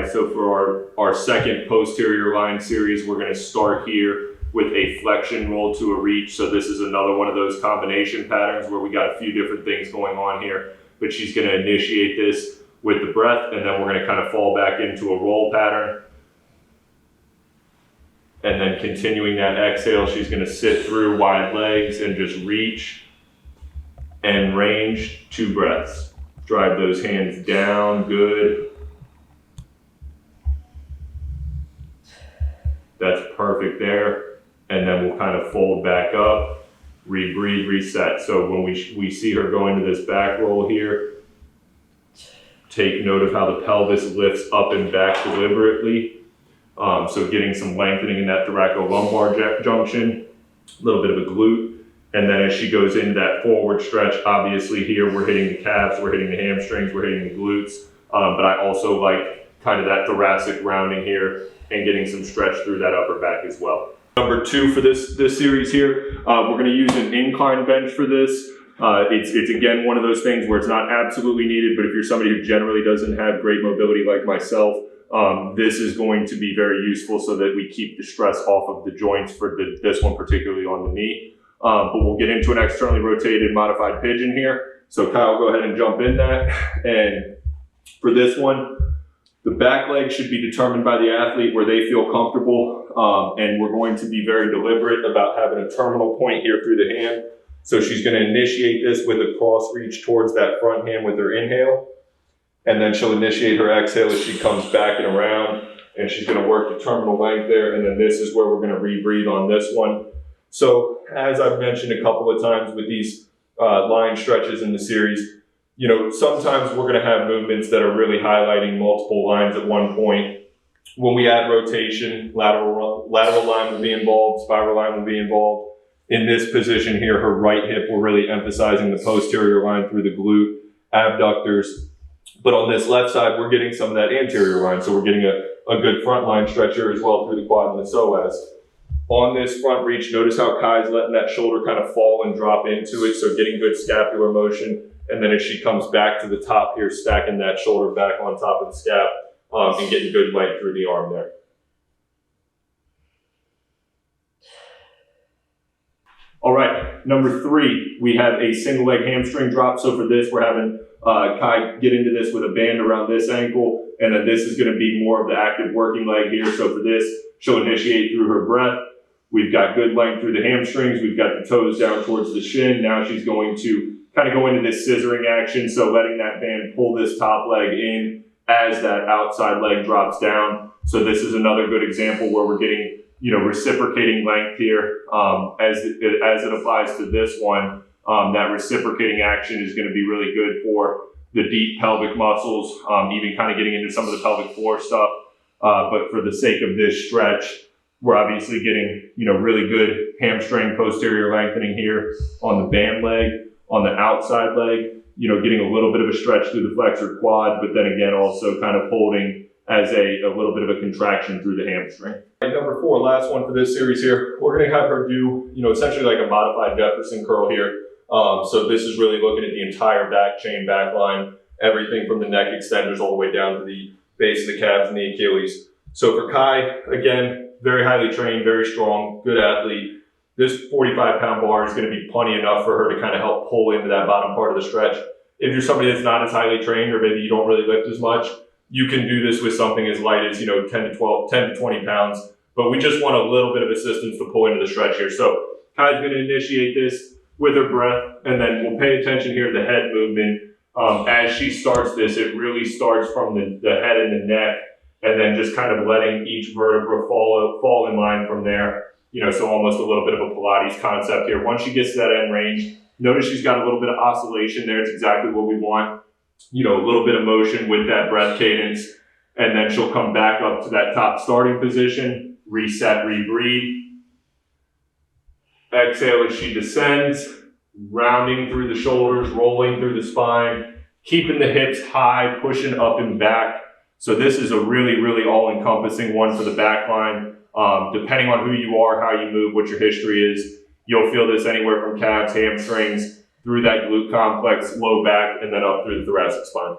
right, so for our second posterior line series, we're going to start here with a flexion roll to a reach. So this is another one of those combination patterns where we got a few different things going on here, but she's going to initiate this with the breath, and then we're going to kind of fall back into a roll pattern. And then continuing that exhale, she's going to sit through wide legs and just reach and range 2 breaths. Drive those hands down, good. That's perfect there. And then we'll kind of fold back up, rebreathe, reset. So when we see her go into this back roll here, take note of how the pelvis lifts up and back deliberately. So getting some lengthening in that thoracolumbar junction, a little bit of a glute. And then as she goes into that forward stretch, obviously here we're hitting the calves, we're hitting the hamstrings, we're hitting the glutes. But I also like kind of that thoracic rounding here and getting some stretch through that upper back as well. Number 2 for this series here, we're going to use an incline bench for this. It's again one of those things where it's not absolutely needed, but if you're somebody who generally doesn't have great mobility like myself, this is going to be very useful so that we keep the stress off of the joints for this one, particularly on the knee. But we'll get into an externally rotated modified pigeon here. So Kyle, go ahead and jump in that. And for this one, the back leg should be determined by the athlete where they feel comfortable. And we're going to be very deliberate about having a terminal point here through the hand. So she's going to initiate this with a cross reach towards that front hand with her inhale. And then she'll initiate her exhale as she comes back and around. And she's going to work the terminal length there. And then this is where we're going to rebreathe on this one. So as I've mentioned a couple of times with these line stretches in the series, you know, sometimes we're going to have movements that are really highlighting multiple lines at one point. When we add rotation, lateral line will be involved, spiral line will be involved. In this position here, her right hip, we're really emphasizing the posterior line through the glute, abductors. But on this left side, we're getting some of that anterior line. So we're getting a good front line stretch here as well through the quad and the psoas. On this front reach, notice how Kai's letting that shoulder kind of fall and drop into it. So getting good scapular motion. And then as she comes back to the top here, stacking that shoulder back on top of the scap and getting good length through the arm there. All right, number 3, we have a single leg hamstring drop. So for this, we're having Kai get into this with a band around this ankle. And then this is going to be more of the active working leg here. So for this, she'll initiate through her breath. We've got good length through the hamstrings. We've got the toes down towards the shin. Now she's going to kind of go into this scissoring action. So letting that band pull this top leg in as that outside leg drops down. So this is another good example where we're getting, you know, reciprocating length here as it applies to this one. That reciprocating action is going to be really good for the deep pelvic muscles, even kind of getting into some of the pelvic floor stuff. But for the sake of this stretch, we're obviously getting, you know, really good hamstring posterior lengthening here on the band leg, on the outside leg, you know, getting a little bit of a stretch through the flexor quad, but then again, also kind of holding as a little bit of a contraction through the hamstring. And number 4, last one for this series here, we're going to have her do, you know, essentially like a modified Jefferson curl here. So this is really looking at the entire back chain, back line, everything from the neck extenders all the way down to the base of the calves and the Achilles. So for Kai, again, very highly trained, very strong, good athlete. This 45-pound bar is going to be plenty enough for her to kind of help pull into that bottom part of the stretch. If you're somebody that's not as highly trained, or maybe you don't really lift as much, you can do this with something as light as, you know, 10 to 20 pounds. But we just want a little bit of assistance to pull into the stretch here. So Kai's going to initiate this with her breath, and then we'll pay attention here to the head movement. As she starts this, it really starts from the head and the neck, and then just kind of letting each vertebra fall in line from there. You know, so almost a little bit of a Pilates concept here. Once she gets to that end range, notice she's got a little bit of oscillation there. It's exactly what we want. You know, a little bit of motion with that breath cadence. And then she'll come back up to that top starting position, reset, rebreathe. Exhale as she descends, rounding through the shoulders, rolling through the spine, keeping the hips high, pushing up and back. So this is a really, really all-encompassing one for the back line. Depending on who you are, how you move, what your history is, you'll feel this anywhere from calves, hamstrings, through that glute complex, low back, and then up through the thoracic spine.